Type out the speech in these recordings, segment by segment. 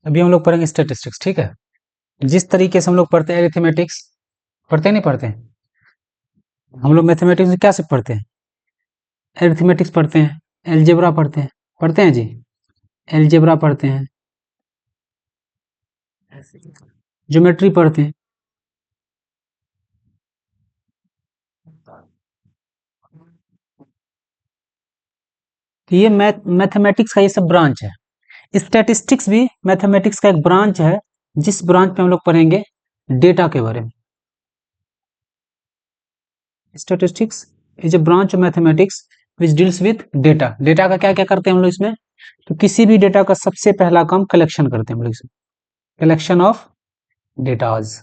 अभी हम लोग पढ़ेंगे स्टैटिस्टिक्स, ठीक है। जिस तरीके से हम लोग पढ़ते हैं अरिथमेटिक्स, पढ़ते हैं नहीं पढ़ते हैं, हम लोग मैथमेटिक्स में क्या सब पढ़ते हैं? अरिथमेटिक्स पढ़ते हैं, एलजेब्रा पढ़ते हैं जी, एलजेब्रा पढ़ते हैं, ज्योमेट्री पढ़ते हैं। तो ये मैथमेटिक्स का ये सब ब्रांच है। स्टैटिस्टिक्स भी मैथमेटिक्स का एक ब्रांच है, जिस ब्रांच में हम लोग पढ़ेंगे डेटा के बारे में। Statistics is a branch of mathematics which deals with data. Data का क्या क्या करते हैं हम लोग इसमें? तो किसी भी डेटा का सबसे पहला काम कलेक्शन करते हैं हम लोग इसमें, कलेक्शन ऑफ डेटाज।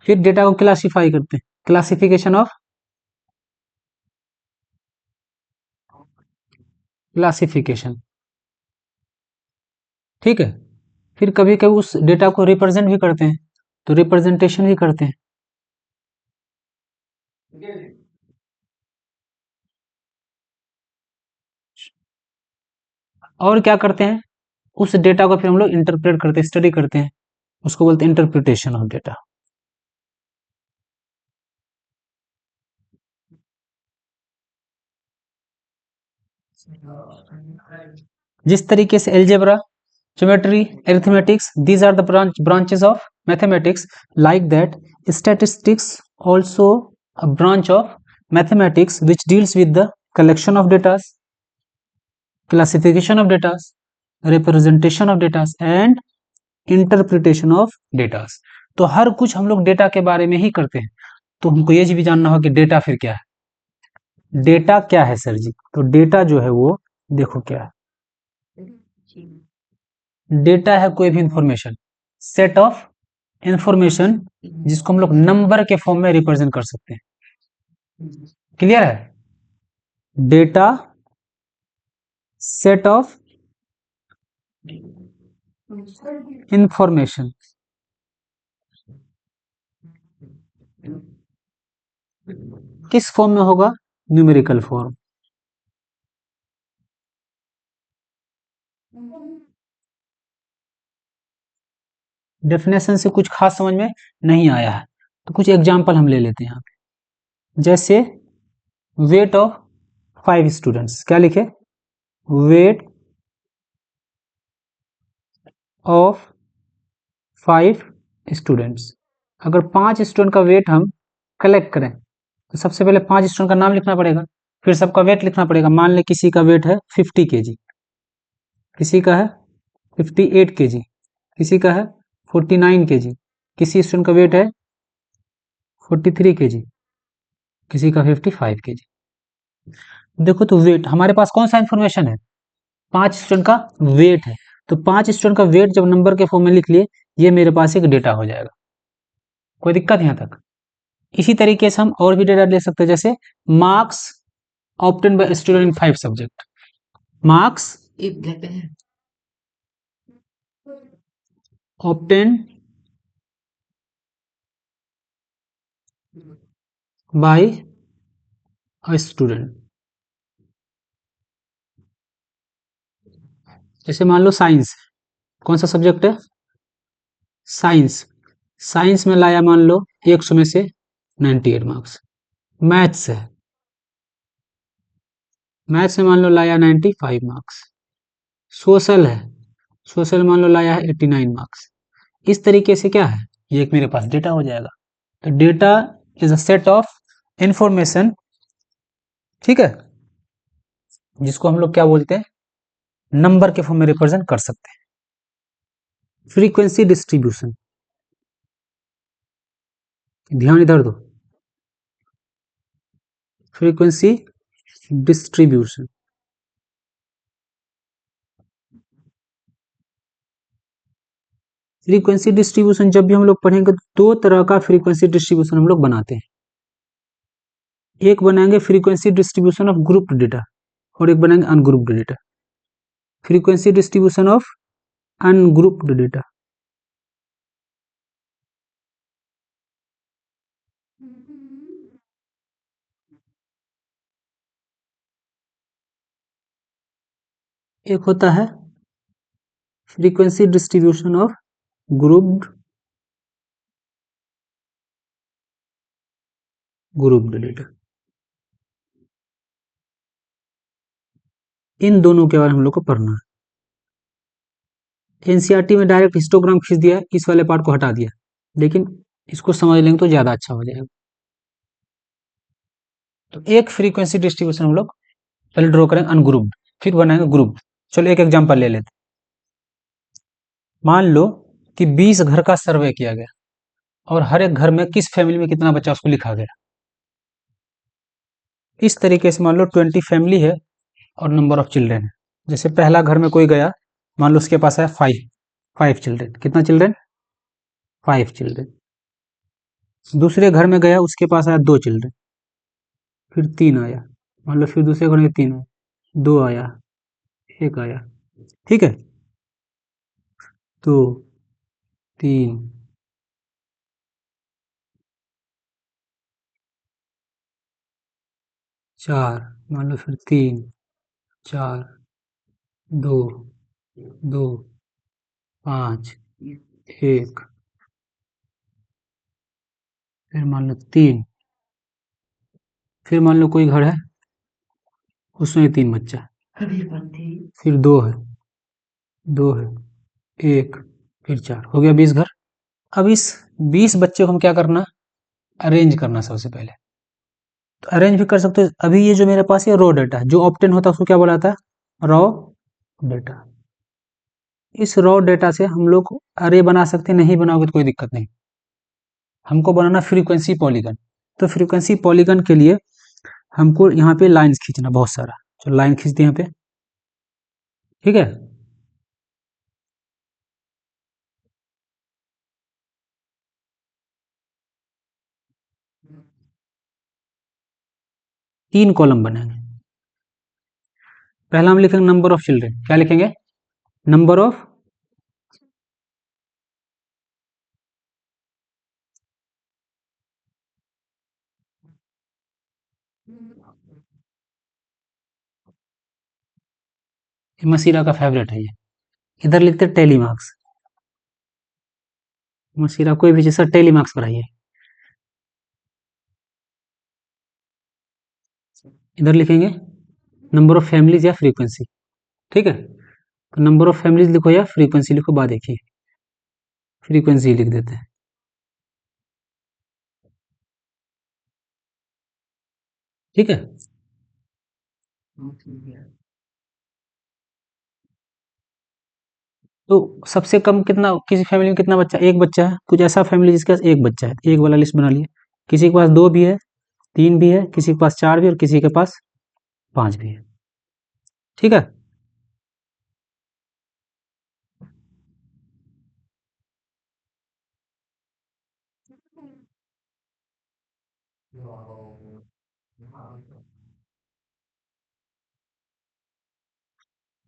फिर डेटा को क्लासिफाई करते हैं, क्लासिफिकेशन ऑफ क्लासिफिकेशन, ठीक है। फिर कभी कभी उस डेटा को रिप्रेजेंट भी करते हैं, तो रिप्रेजेंटेशन भी करते हैं। और क्या करते हैं? उस डेटा को फिर हम लोग इंटरप्रेट करते हैं, स्टडी करते हैं, उसको बोलते हैं इंटरप्रिटेशन ऑफ डेटा। जिस तरीके से algebra, geometry, arithmetics, these are the branches of mathematics. Like that, statistics also a branch of mathematics which deals with the collection of data, classification of data, representation of data and interpretation of data. तो हर कुछ हम लोग data के बारे में ही करते हैं। तो हमको ये भी जानना होगा कि डेटा फिर क्या है। डेटा क्या है सर जी? तो डेटा जो है वो देखो क्या है। डेटा है कोई भी इंफॉर्मेशन, सेट ऑफ इंफॉर्मेशन, जिसको हम लोग नंबर के फॉर्म में रिप्रेजेंट कर सकते हैं। क्लियर है? डेटा सेट ऑफ इंफॉर्मेशन, किस फॉर्म में होगा? Numerical form. डेफिनेशन से कुछ खास समझ में नहीं आया है, तो कुछ एग्जांपल हम ले लेते हैं यहाँ पे। जैसे वेट ऑफ 5 स्टूडेंट्स, क्या लिखे? Weight of 5 students. अगर 5 स्टूडेंट का वेट हम कलेक्ट करें, तो सबसे पहले 5 स्टूडेंट का नाम लिखना पड़ेगा, फिर सबका वेट लिखना पड़ेगा। मान लें किसी का वेट है 50 केजी, किसी का है 58 केजी, किसी का है 49 केजी, किसी स्टूडेंट का वेट है 43 केजी, किसी का 55 केजी। देखो तो वेट, हमारे पास कौन सा इंफॉर्मेशन है? 5 स्टूडेंट का वेट है। तो 5 स्टूडेंट का वेट जब नंबर के फॉर्म में लिख लिए, ये मेरे पास एक डेटा हो जाएगा। कोई दिक्कत यहाँ तक? इसी तरीके से हम और भी डेटा ले सकते हैं, जैसे marks obtain bye student in 5 subject. Marks obtain bye a student. जैसे मान लो साइंस, कौन सा सब्जेक्ट है? साइंस। साइंस में लाया मान लो 100 में से 98 मार्क्स। मैथ्स है, मैथ्स में मान लो लाया 95 मार्क्स। सोशल है, सोशल मान लो लाया है 89 मार्क्स। इस तरीके से क्या है, ये एक मेरे पास डेटा हो जाएगा। तो data is a set of information, ठीक है, जिसको हम लोग क्या बोलते हैं, नंबर के फॉर्म में रिप्रेजेंट कर सकते हैं। फ्रीक्वेंसी डिस्ट्रीब्यूशन, ध्यान इधर दो। फ्रीक्वेंसी डिस्ट्रीब्यूशन, फ्रीक्वेंसी डिस्ट्रीब्यूशन जब भी हम लोग पढ़ेंगे तो 2 तरह का फ्रीक्वेंसी डिस्ट्रीब्यूशन हम लोग बनाते हैं। एक बनाएंगे frequency distribution of grouped data, और एक बनाएंगे ungrouped data. Frequency distribution of ungrouped data, एक होता है frequency distribution of grouped data. इन दोनों के बारे में हम लोग को पढ़ना है। एनसीईआरटी में डायरेक्ट हिस्टोग्राम खींच दिया, इस वाले पार्ट को हटा दिया, लेकिन इसको समझ लेंगे तो ज्यादा अच्छा हो जाएगा। तो एक फ्रीक्वेंसी डिस्ट्रीब्यूशन हम लोग पहले ड्रॉ करेंगे अनग्रुप्ड, फिर बनाएंगे ग्रुप। चलो एक एग्जांपल ले लेते। मान लो कि 20 घर का सर्वे किया गया और हर एक घर में किस फैमिली में कितना बच्चा उसको लिखा गया। इस तरीके से मान लो 20 फैमिली है और नंबर ऑफ चिल्ड्रेन है। जैसे पहला घर में कोई गया, मान लो उसके पास है 5 चिल्ड्रेन। कितना चिल्ड्रेन? 5 चिल्ड्रेन। दूसरे घर में गया, उसके पास आया 2 चिल्ड्रेन, फिर 3 आया। मान लो फिर दूसरे घर में 3 आया, 2 आया, 1 आया। ठीक है, 2 3 4, मान लो फिर 3 4 2 2 5 1, फिर मान लो 3, फिर मान लो कोई घर है उसमें 3 बच्चा, फिर 2 है, 2 है, 1, फिर 4, हो गया 20 घर। अब इस 20 बच्चे को हम क्या करना, अरेंज करना सबसे पहले। तो अरेंज भी कर सकते हो। अभी ये जो मेरे पास ये रॉ डेटा है, जो ऑप्टेन होता है उसको क्या बोला था, रॉ डेटा। इस रॉ डेटा से हम लोग अरे बना सकते हैं, नहीं बनाओगे तो कोई दिक्कत नहीं। हमको बनाना फ्रीक्वेंसी पॉलीगन। तो फ्रीक्वेंसी पॉलीगन के लिए हमको यहाँ पे लाइंस खींचना बहुत सारा। तो लाइन खींचते हैं यहाँ पे, ठीक है। तीन कॉलम बनेंगे। पहला हम लिखेंगे नंबर ऑफ चिल्ड्रेन। क्या लिखेंगे? नंबर ऑफ मसीरा का फेवरेट है ये। इधर लिखते टेली मार्क्स। मसीरा कोई भी जैसा टेली मार्क्स बनाइए। इधर लिखेंगे नंबर ऑफ फैमिलीज या फ्रीक्वेंसी, ठीक है। तो नंबर ऑफ फैमिलीज लिखो या फ्रीक्वेंसी लिखो, बाद देखिए फ्रीक्वेंसी लिख देते हैं, ठीक है। तो सबसे कम कितना, किसी फैमिली में कितना बच्चा, एक बच्चा है। कुछ ऐसा फैमिली जिसके पास एक बच्चा है, एक वाला लिस्ट बना लिए। किसी के पास 2 भी है, 3 भी है, किसी के पास 4 भी है और किसी के पास 5 भी है, ठीक है।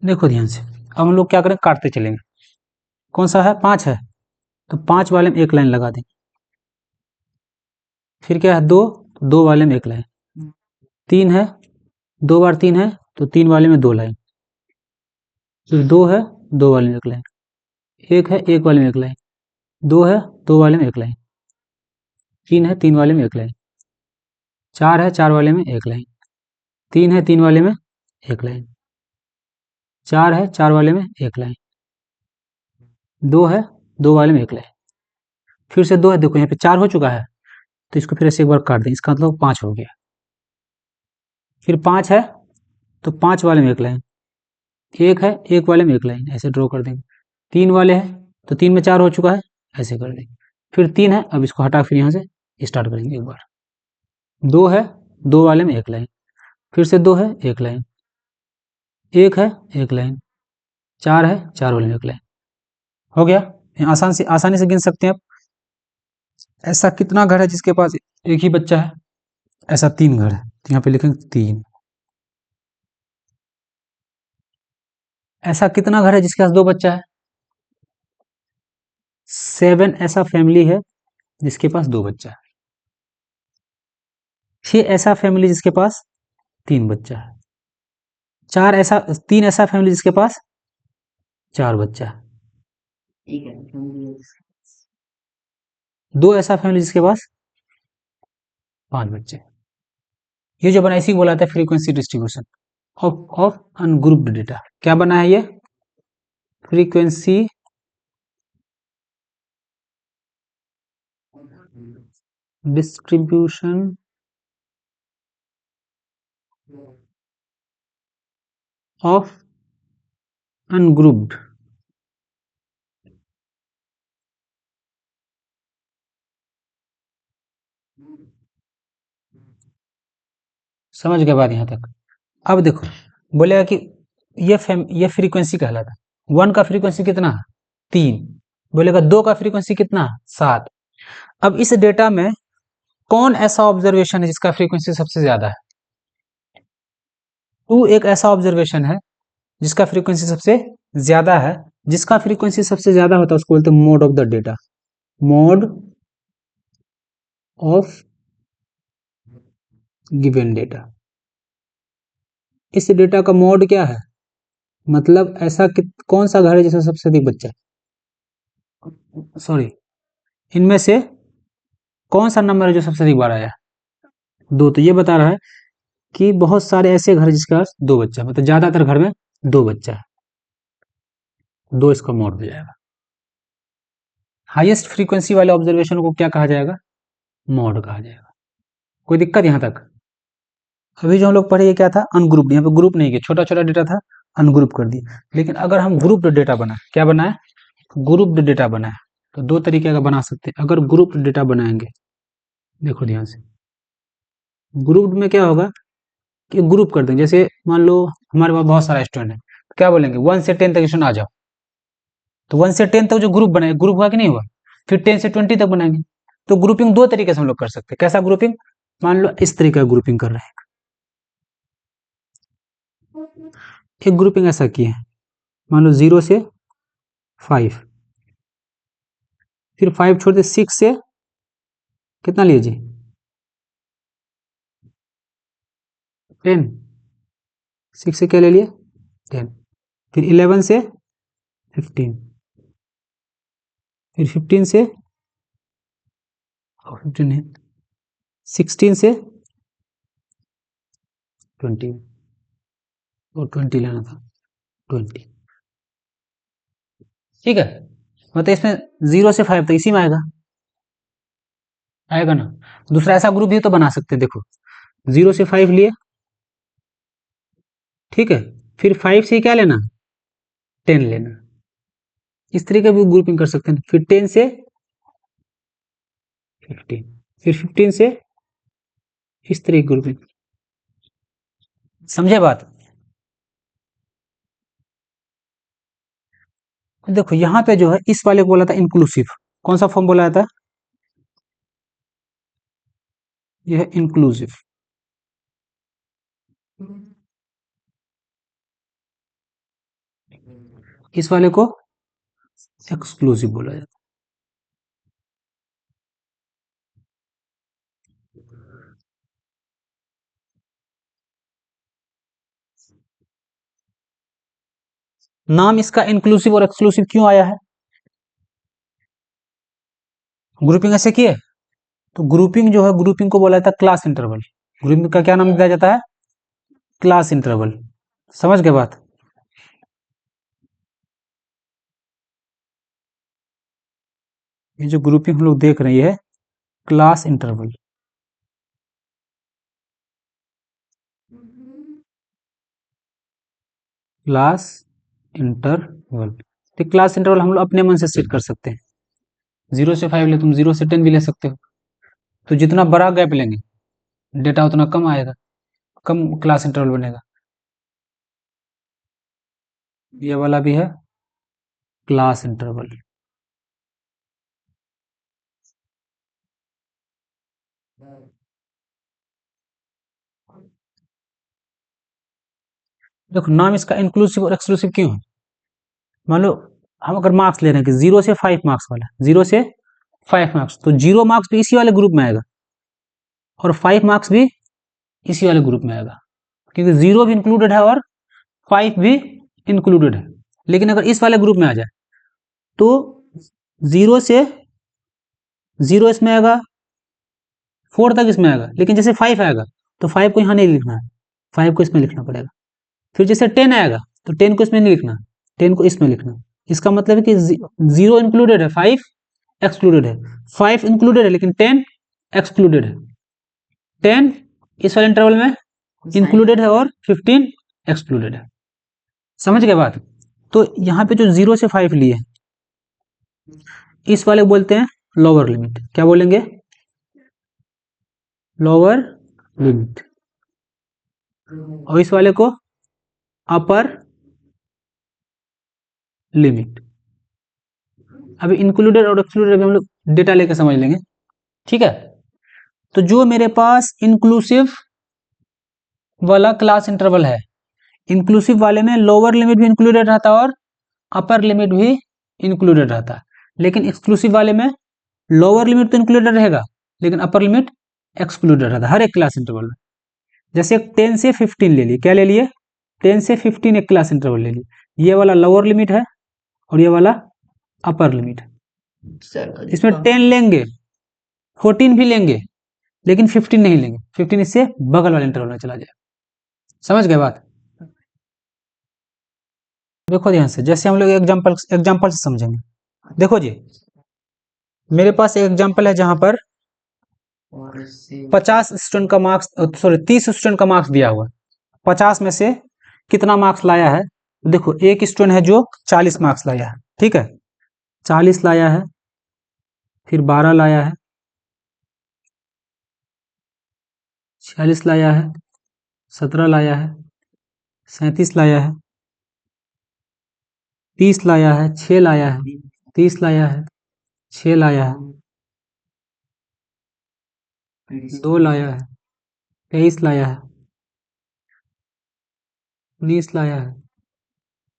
देखो ध्यान से, अब हम लोग क्या करें, काटते चलेंगे। कौन सा है, 5 है, तो 5 वाले में एक लाइन लगा दें। फिर क्या है, 2, 2 वाले में एक लाइन। 3 है, 2 बार 3 है, तो 3 वाले में 2 लाइन। फिर 2 है, 2 वाले में एक लाइन। 1 है, 1 वाले में एक लाइन। 2 है, 2 वाले में एक लाइन। 3 है, 3 वाले में एक लाइन। 4 है, 4 वाले में एक लाइन। 3 है, 3 वाले में एक लाइन। 4 है, 4 वाले में एक लाइन। 2 है, 2 वाले में एक लाइन। फिर से 2 है, देखो यहाँ पे 4 हो चुका है, तो इसको फिर ऐसे एक बार काट दें, इसका मतलब 5 हो गया। फिर 5 है, तो 5 वाले में एक लाइन। 1 है, 1 वाले में एक लाइन, ऐसे ड्रॉ कर देंगे। 3 वाले हैं, तो 3 में 4 हो चुका है, ऐसे कर देंगे। फिर 3 है, अब इसको हटा फिर यहाँ से स्टार्ट करेंगे एक बार। 2 है, 2 वाले में एक लाइन। फिर से 2 है, एक लाइन। 1 है, एक लाइन। 4 है, 4 वाले में एक लाइन। हो गया। आसानी से गिन सकते हैं आप। ऐसा कितना घर है जिसके पास एक ही बच्चा है? ऐसा 3 घर है, तो यहाँ पे लिखेंगे 3। ऐसा कितना घर है जिसके पास 2 बच्चा है? 7 ऐसा फैमिली है जिसके पास 2 बच्चा है। 6 ऐसा फैमिली जिसके पास 3 बच्चा है। तीन ऐसा फैमिली जिसके पास 4 बच्चा, ठीक है। 2 ऐसा फैमिली जिसके पास 5 बच्चे। ये जो बना इसी को बोला जाता है frequency distribution of ungrouped data. क्या बना है ये? फ्रीक्वेंसी डिस्ट्रीब्यूशन ऑफ अनग्रुप्ड समझ गए बात यहाँ तक? अब देखो बोलेगा कि ये फ्रीक्वेंसी कहलाता है। 1 का फ्रीक्वेंसी कितना है? 3। बोलेगा 2 का फ्रीक्वेंसी कितना है? 7। अब इस डेटा में कौन ऐसा ऑब्जर्वेशन है जिसका फ्रीक्वेंसी सबसे ज्यादा है? 2 एक ऐसा ऑब्जर्वेशन है जिसका फ्रीक्वेंसी सबसे ज्यादा है। जिसका फ्रीक्वेंसी सबसे ज्यादा होता है उसको बोलते हैं mode of the data, mode of given data. इस डेटा का मोड क्या है? मतलब ऐसा कौन सा घर है जिसमें सबसे अधिक बच्चा, सॉरी, इनमें से कौन सा नंबर है जो सबसे अधिक बार आया? 2। तो ये बता रहा है कि बहुत सारे ऐसे घर जिसके पास 2 बच्चा, मतलब ज्यादातर घर में 2 बच्चा है। 2 इसका मोड हो जाएगा। हाईएस्ट फ्रीक्वेंसी वाले ऑब्जर्वेशन को क्या कहा जाएगा? मोड कहा जाएगा। कोई दिक्कत यहाँ तक? अभी जो हम लोग पढ़े ये क्या था? अनग्रुप। यहाँ पे ग्रुप नहीं किया, छोटा छोटा डेटा था, अनग्रुप कर दिया। लेकिन अगर हम ग्रुप्ड डेटा बनाए, क्या बनाए? ग्रुप्ड डेटा बनाए, तो 2 तरीके का बना सकते हैं। अगर ग्रुप्ड डेटा बनाएंगे, देखो ध्यान से, ग्रुप्ड में क्या होगा कि ग्रुप कर देंगे। जैसे मान लो हमारे पास बहुत सारा स्टूडेंट है, तो क्या बोलेंगे 1 से 10 तक स्टूडेंट आ जाओ। तो 1 से 10 तक जो ग्रुप बने, ग्रुप हुआ कि नहीं हुआ? फिर 10 से 20 तक बनाएंगे। तो ग्रुपिंग 2 तरीके से हम लोग कर सकते हैं। कैसा ग्रुपिंग? मान लो इस तरीके का ग्रुपिंग कर रहे हैं। एक ग्रुपिंग ऐसा किए हैं, मान लो 0 से 5, फिर 5 छोड़ दे 6 से कितना लीजिए 10, 6 से क्या ले लिए 10, फिर 11 से 15, फिर 15 से 15 है 16 से 20, और 20 लेना था 20। ठीक है, मतलब इसमें 0 से 5 तक इसी में आएगा, आएगा ना। दूसरा ऐसा ग्रुप भी तो बना सकते हैं। देखो 0 से 5 लिए, ठीक है, फिर 5 से क्या लेना 10 लेना। इस तरीके भी ग्रुपिंग कर सकते हैं। फिर 10 से 15, फिर 15 से इस तरह की ग्रुपिंग। समझे बात? देखो यहाँ पे जो है इस वाले को बोला था इंक्लूसिव। कौन सा फॉर्म बोला जाता है? यह है इंक्लूसिव। इस वाले को एक्सक्लूसिव बोला जाता है। नाम इसका इंक्लूसिव और एक्सक्लूसिव क्यों आया है? ग्रुपिंग ऐसे किए तो ग्रुपिंग जो है, ग्रुपिंग को बोला जाता है क्लास इंटरवल। ग्रुपिंग का क्या नाम दिया जाता है? Class interval. समझ गए बात? ये जो ग्रुपिंग हम लोग देख रहे हैं, क्लास इंटरवल। क्लास इंटरवल, तो क्लास इंटरवल हम लोग अपने मन से सेट कर सकते हैं। 0 से 5 ले, तुम 0 से 10 भी ले सकते हो। तो जितना बड़ा गैप लेंगे डेटा उतना कम आएगा, कम क्लास इंटरवल बनेगा। ये वाला भी है क्लास इंटरवल। देखो नाम इसका इंक्लूसिव और एक्सक्लूसिव क्यों है? मान लो हम अगर मार्क्स ले रहे हैं कि 0 से 5 मार्क्स वाला, 0 से 5 मार्क्स, तो 0 मार्क्स भी इसी वाले ग्रुप में आएगा और 5 मार्क्स भी इसी वाले ग्रुप में आएगा, क्योंकि 0 भी इंक्लूडेड है और 5 भी इंक्लूडेड है। लेकिन अगर इस वाले ग्रुप में आ जाए तो 0 से 0 इसमें आएगा, 4 तक इसमें आएगा, लेकिन जैसे 5 आएगा तो 5 को यहाँ नहीं लिखना है, 5 को इसमें लिखना पड़ेगा। फिर जैसे 10 आएगा तो 10 को इसमें नहीं लिखना, 10 को इसमें लिखना। इसका मतलब है कि 0 इंक्लूडेड है, 5 एक्सक्लूडेड है, 5 इंक्लूडेड है लेकिन 10 एक्सक्लूडेड है, 10 इस वाले इंटरवल में इंक्लूडेड है और 15 एक्सक्लूडेड है। समझ गए बात? तो यहाँ पे जो 0 से 5 लिए इस वाले को बोलते हैं लोअर लिमिट। क्या बोलेंगे? Lower limit. और इस वाले को अपर लिमिट। अभी इंक्लूडेड और एक्सक्लूडेड हम लोग डेटा लेके समझ लेंगे, ठीक है। तो जो मेरे पास इंक्लूसिव वाला क्लास इंटरवल है, इंक्लूसिव वाले में लोअर लिमिट भी इंक्लूडेड रहता है और अपर लिमिट भी इंक्लूडेड रहता है। लेकिन एक्सक्लूसिव वाले में लोअर लिमिट तो इंक्लूडेड रहेगा लेकिन अपर लिमिट एक्सक्लूडेड रहता है हर एक क्लास इंटरवल में। जैसे 10 से 15 ले लिए, क्या ले लिए? 10 से 15 एक क्लास इंटरवल ले लिए। ये वाला लोअर लिमिट है और ये वाला अपर लिमिट है। इसमें 10 लेंगे, 14 भी लेंगे लेकिन 15 नहीं लेंगे, 15 इससे बगल वाले इंटरवल में चला जाए। समझ गए बात? देखो ध्यान से, जैसे हम लोग एग्जाम्पल से समझेंगे। देखो जी, मेरे पास एक एग्जाम्पल है जहां पर 50 स्टूडेंट का मार्क्स, सॉरी 30 स्टूडेंट का मार्क्स दिया हुआ, 50 में से कितना मार्क्स लाया है? देखो एक स्टूडेंट है जो 40 मार्क्स लाया है, ठीक है, 40 लाया है, फिर 12 लाया है, 46 लाया है, 17 लाया है, 37 लाया है, 30 लाया है, 6 लाया है, 30 लाया है, 6 लाया है, 2 लाया है, 23 लाया है, 19 लाया है,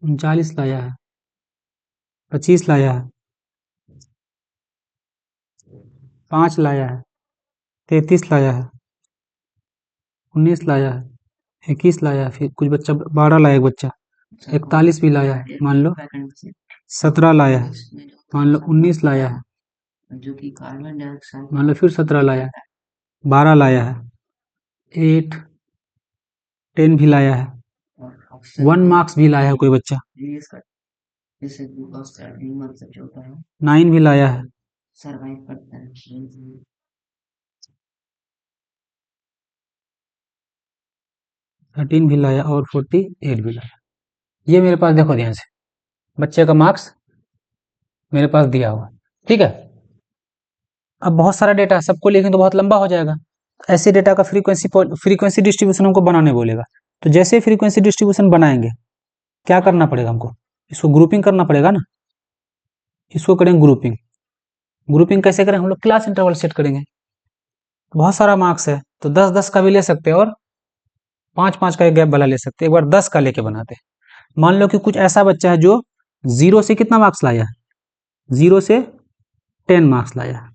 39 लाया है, 25 लाया है, 5 लाया है, 33 लाया है, 19 लाया है, 21 लाया है, फिर कुछ बच्चा 12 लाया, एक बच्चा 41 भी लाया है, मान लो 17 लाया है, मान लो 19 लाया है, मान लो फिर 17 लाया है, 12 लाया है, 8 10 भी लाया है, 1 मार्क्स भी लाया है कोई बच्चा, 9 भी लाया है, 13 भी लाया और 48 भी लाया। ये मेरे पास देखो ध्यान से बच्चे का मार्क्स मेरे पास दिया हुआ, ठीक है। अब बहुत सारा डेटा सबको लिखेंगे तो बहुत लंबा हो जाएगा। ऐसे डेटा का फ्रीक्वेंसी डिस्ट्रीब्यूशन हमको बनाने बोलेगा। तो जैसे फ्रीक्वेंसी डिस्ट्रीब्यूशन बनाएंगे क्या करना पड़ेगा हमको? इसको ग्रुपिंग करना पड़ेगा ना। इसको करेंगे ग्रुपिंग। ग्रुपिंग कैसे करें? हम लोग क्लास इंटरवल सेट करेंगे। बहुत सारा मार्क्स है तो 10-10 का भी ले सकते हैं और 5-5 का एक गैप वाला ले सकते हैं। एक बार 10 का लेके बनाते हैं। मान लो कि कुछ ऐसा बच्चा है जो 0 से कितना मार्क्स लाया है? 0 से 10 मार्क्स लाया है,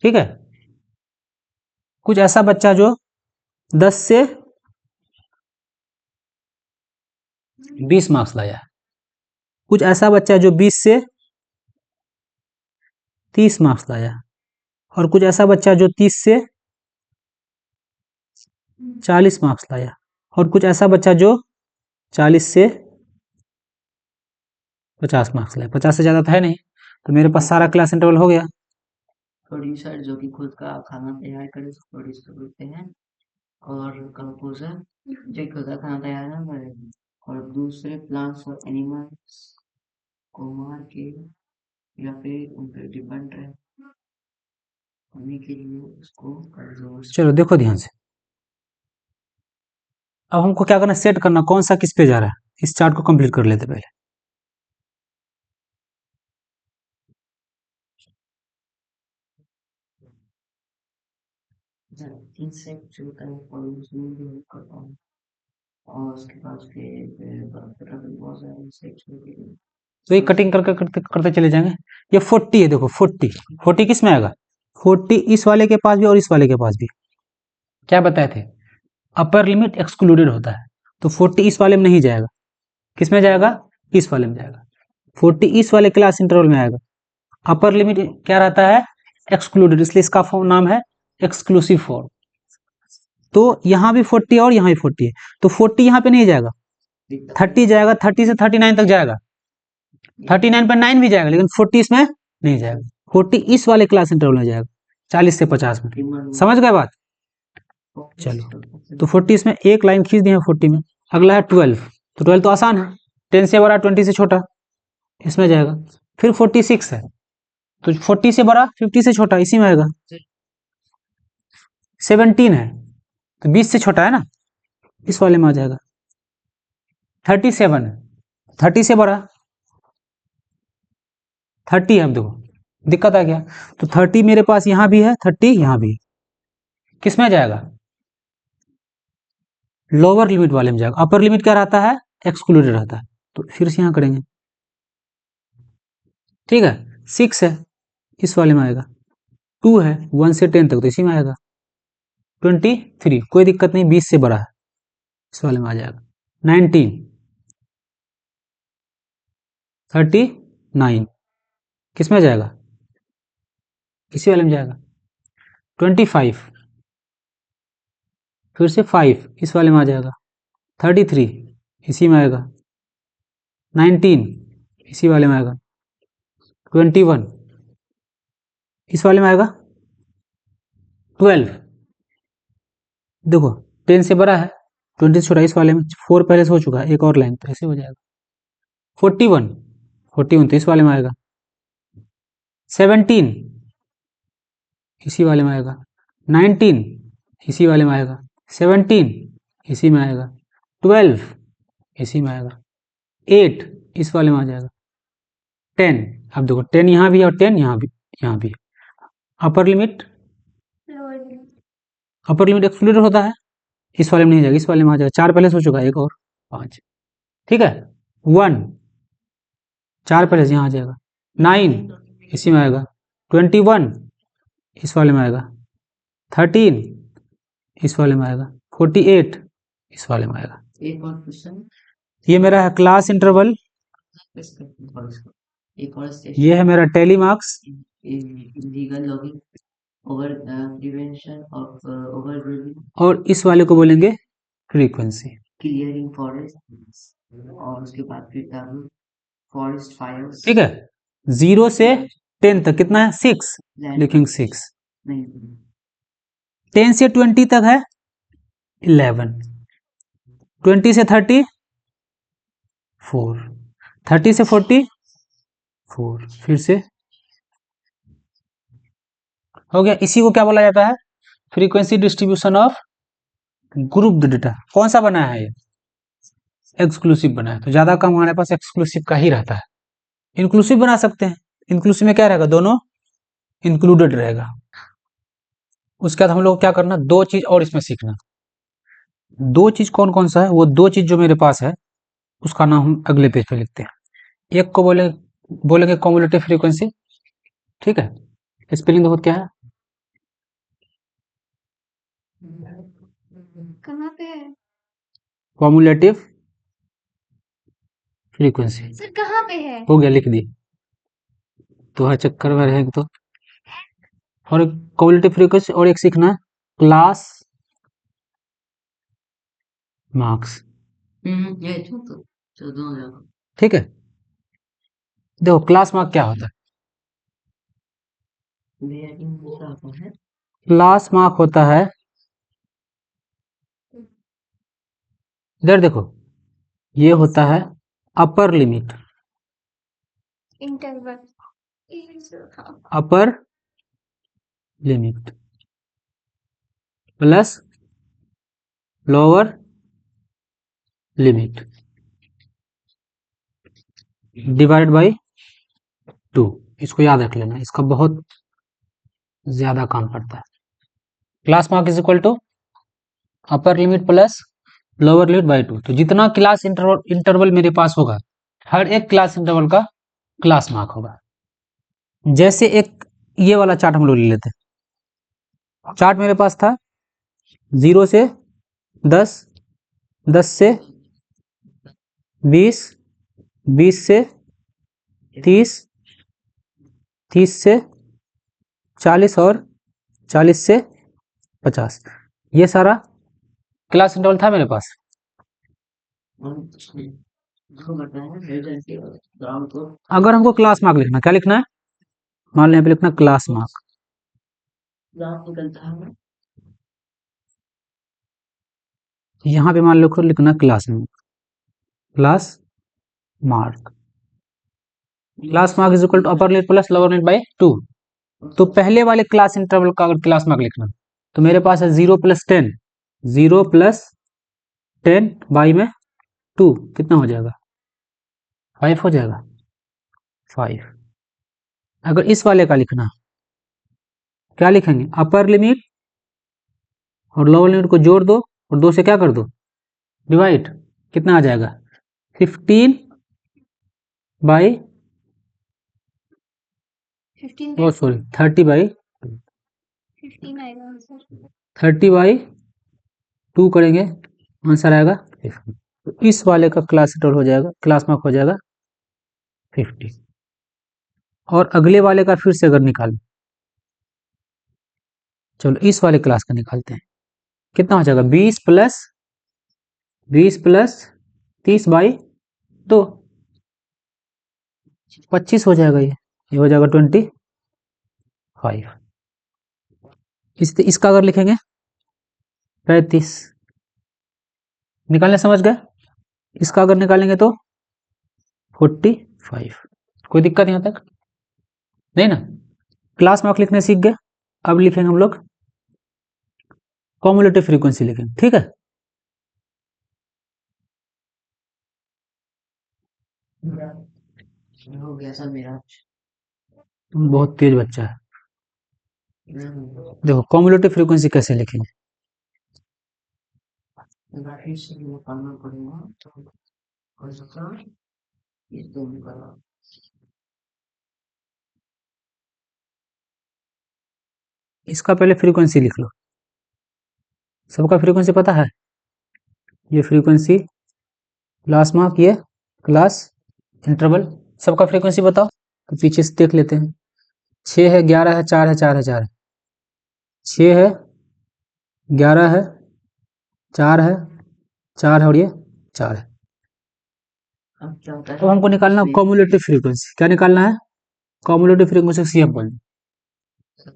ठीक है। कुछ ऐसा बच्चा जो 10 से 20 मार्क्स लाया है। कुछ ऐसा बच्चा जो 20 से 30 मार्क्स लाया है। और कुछ ऐसा बच्चा जो 30 से 40 मार्क्स लाया। और कुछ ऐसा बच्चा जो 40 से 50 मार्क्स लाया। 50 से ज़्यादा तो है नहीं, तो मेरे पास सारा क्लास इंटरवल हो गया। प्रोड्यूसर जो कि खुद का खाना तैयार करे उसको प्रोड्यूसर बोलते हैं, और कंपोजर जो खुद का खाना तैयार ना करे और दूसरे प्लांट्स और एनिमल्स को मार के या फिर उन पर डिपेंड रहे होने के लिए उसको कंजर्व। चलो देखो ध्यान से, अब हमको क्या करना? सेट करना कौन सा किस पे जा रहा है। इस चार्ट को कंप्लीट कर लेते पहले। इंसेक्ट जो होता है पॉलिनेशन भी करता हूँ और उसके बाद फिर बहुत सारे इंसेक्ट्स होते हैं तो ये कटिंग करके करते करते चले जाएंगे। ये 40 है, देखो 40 किस में आएगा? 40 इस वाले के पास भी और इस वाले के पास भी। क्या बताए थे? अपर लिमिट एक्सक्लूडेड होता है। तो 40 इस वाले में नहीं जाएगा, किस में जाएगा, इस वाले में जाएगा। 40 इस वाले क्लास इंटरवल में आएगा। अपर लिमिट क्या रहता है, एक्सक्लूडेड, इसलिए इसका फॉर्म नाम है एक्सक्लूसिव फॉर्म। तो यहाँ भी 40 और यहाँ भी 40 है, तो 40 यहाँ पे नहीं जाएगा, 30 जाएगा, 30 से 39 तक जाएगा, 39.9 भी जाएगा, लेकिन 40 इसमें नहीं जाएगा। 40 इस वाले क्लास इंटरवल में जाएगा, 40 से 50 में। समझ गए बात? चलो, तो 40 इसमें एक लाइन खींच दी है 40 में। अगला है 12, तो 12 तो आसान है, 10 से बड़ा 20 से छोटा, इसमें जाएगा। फिर 46 है, तो 40 से बड़ा 50 से छोटा, इसी में आएगा। 17 है, तो 20 से छोटा है ना, इस वाले में आ जाएगा। 37 है, 30 से बड़ा, 30 है। अब देखो दिक्कत आ गया, तो 30 मेरे पास यहाँ भी है, 30 यहाँ भी है, किस में जाएगा, लोअर लिमिट वाले में जाएगा। अपर लिमिट क्या रहता है, एक्सक्लूडेड रहता है। तो फिर से यहाँ करेंगे, ठीक है। 6 है, इस वाले में आएगा। 2 है, 1 से 10 तक, तो इसी में आएगा। 23, कोई दिक्कत नहीं, 20 से बड़ा है, इस वाले में आ जाएगा। 19, 39, किस में जाएगा, इसी वाले में जाएगा। 25, फिर से 5, इस वाले में आ जाएगा। 33, इसी में आएगा। 19, इसी वाले में आएगा। 21, इस वाले में आएगा। 12, देखो 10 से बड़ा है, 20 से छोटा, इस वाले में। 4 पहले से हो चुका है, एक और लाइन, तो ऐसे हो जाएगा। 41 तो इस वाले में आएगा। 17, इसी वाले में आएगा। 19, इसी वाले में आएगा। 17, इसी में आएगा। 12, इसी में आएगा। 8, इस वाले में आ जाएगा। 10, अब देखो 10 यहाँ भी है और 10 यहाँ भी है। अपर लिमिट एक्सक्लूडेड होता है, इस वाले में नहीं जाएगा, इस वाले में आ जाएगा। 4 पहले से हो चुका है, एक और 5, ठीक है। 1, 4 पहले से यहाँ आ जाएगा। 9, इसी में आएगा। 21, इस वाले में आएगा। 13, इस वाले में आएगा। 48, इस वाले में आएगा। एक और क्वेश्चन, ये मेरा है क्लास इंटरवल, एक और ये है मेरा tally marks, legal logging, over prevention of overbreeding, और इस वाले को बोलेंगे फ्रीक्वेंसी। क्लियरिंग फॉरेस्ट, और उसके बाद फिर फॉरेस्ट फायर्स। ठीक है, 0 से 10 तक कितना है, 6, लिखेंगे 6। नहीं, 10 से 20 तक है 11, 20 से 30 4, 30 से 40 4, फिर से हो गया। इसी को क्या बोला जाता है, frequency distribution of group data. कौन सा बना है ये, एक्सक्लूसिव बना है, तो ज्यादा कम हमारे पास एक्सक्लूसिव का ही रहता है। इंक्लूसिव बना सकते हैं, इंक्लूसिव में क्या रहेगा, दोनों इंक्लूडेड रहेगा। उसके बाद हम लोग क्या करना, 2 चीज और इसमें सीखना। 2 चीज कौन कौन सा है, वो 2 चीज जो मेरे पास है उसका नाम हम अगले पेज पे लिखते हैं। एक को बोलेंगे कॉम्युलेटिव फ्रीक्वेंसी, ठीक है। स्पेलिंग देखो क्या है, कहाँ पे है कॉम्युलेटिव फ्रीक्वेंसी। सर, कहाँ पे है? हो गया, लिख दी, तो हर चक्कर में रहेंगे तो। और कॉम्युलेटिव फ्रीक्वेंसी, और एक सीखना है क्लास मार्क्स, ये तो दोनों जगह। ठीक है। देखो क्लास मार्क क्या होता है, क्लास मार्क होता है, इधर देखो, ये होता है upper limit, interval. Upper limit plus lower limit divided by 2। इसको याद रख लेना, इसका बहुत ज्यादा काम करता है। Class mark is equal to upper limit plus lower limit by 2। तो जितना क्लास इंटरवल मेरे पास होगा, हर एक क्लास इंटरवल का क्लास मार्क होगा। जैसे एक ये वाला चार्ट हम लोग ले लेते हैं। चार्ट मेरे पास था 0 से 10, 10 से 20, 20 से 30, 30 से 40 और 40 से 50। ये सारा क्लास इंटरवल था मेरे पास। अगर हमको क्लास मार्क लिखना, क्या लिखना है? मान लें यहाँ पे लिखना क्लास मार्क। यहाँ पे मान लो लिखना class mark, class mark. Class mark is equal to upper limit plus lower limit by 2। तो पहले वाले क्लास इंटरवल का अगर क्लास मार्क लिखना, तो मेरे पास है 0 + 10, 0 + 10 बाई में 2 कितना हो जाएगा? 5 हो जाएगा, 5। अगर इस वाले का लिखना, क्या लिखेंगे? अपर लिमिट और लोअर लिमिट को जोड़ दो और 2 से क्या कर दो? डिवाइड। कितना आ जाएगा? 15 बाई 15 सॉरी 30 बाई 15 आएगा आंसर। 30 बाई 2 करेंगे, आंसर आएगा 50। तो इस वाले का क्लास इंटरवल हो जाएगा, क्लास मार्क हो जाएगा 50। और अगले वाले का फिर से अगर निकालें, चलो इस वाले क्लास का निकालते हैं। कितना हो जाएगा? 20 + 30 बाई 2, 25 हो जाएगा। ये हो जाएगा 25। इसका अगर लिखेंगे 35, निकालने समझ गए? इसका अगर निकालेंगे तो 45। कोई दिक्कत यहाँ तक नहीं ना? क्लास मार्क लिखने सीख गए। अब लिखेंगे हम लोग कॉम्युलेटिव फ्रीक्वेंसी लिखेंगे, ठीक है? हो गया सर मेरा। तुम बहुत तेज बच्चा है। देखो कॉम्युलेटिव फ्रीक्वेंसी कैसे लिखेंगे? फिर से निकालना पड़ेगा तो इस दोनों का इसका पहले फ्रीक्वेंसी लिख लो। सबका फ्रीक्वेंसी पता है? ये फ्रीक्वेंसी क्लास मार्क, ये क्लास इंटरवल। सबका फ्रीक्वेंसी बताओ तो पीछे से देख लेते हैं। 6 है, 11 है, 4 है, 4 है, 4 है, 6 है, 11 है, 4 है, 4 है और ये 4 है। अब क्या होता है? तो हमको निकालना कॉम्युलेटिव फ्रीक्वेंसी। क्या निकालना है? कॉम्युलेटिव फ्रीक्वेंसी सी हम बोलें।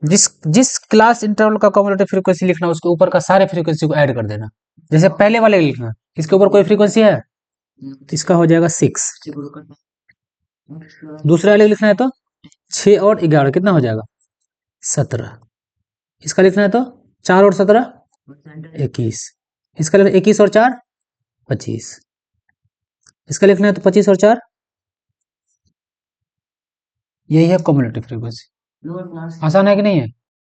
जिस क्लास इंटरवल का कॉम्युलेटिव फ्रीक्वेंसी लिखना, उसके ऊपर का सारे फ्रीक्वेंसी को ऐड कर देना। जैसे पहले वाले लिखना, इसके ऊपर कोई फ्रीक्वेंसी है तो इसका हो जाएगा 6। दूसरे वाले लिखना है तो 6 और 11 कितना हो जाएगा? 17। इसका लिखना है तो 4 और 17 21। इसका लिखना 21 और 4 25। इसका लिखना है तो 25 और 4, यही है कॉम्युलेटिव फ्रीक्वेंसी। आसान है कि नहीं है?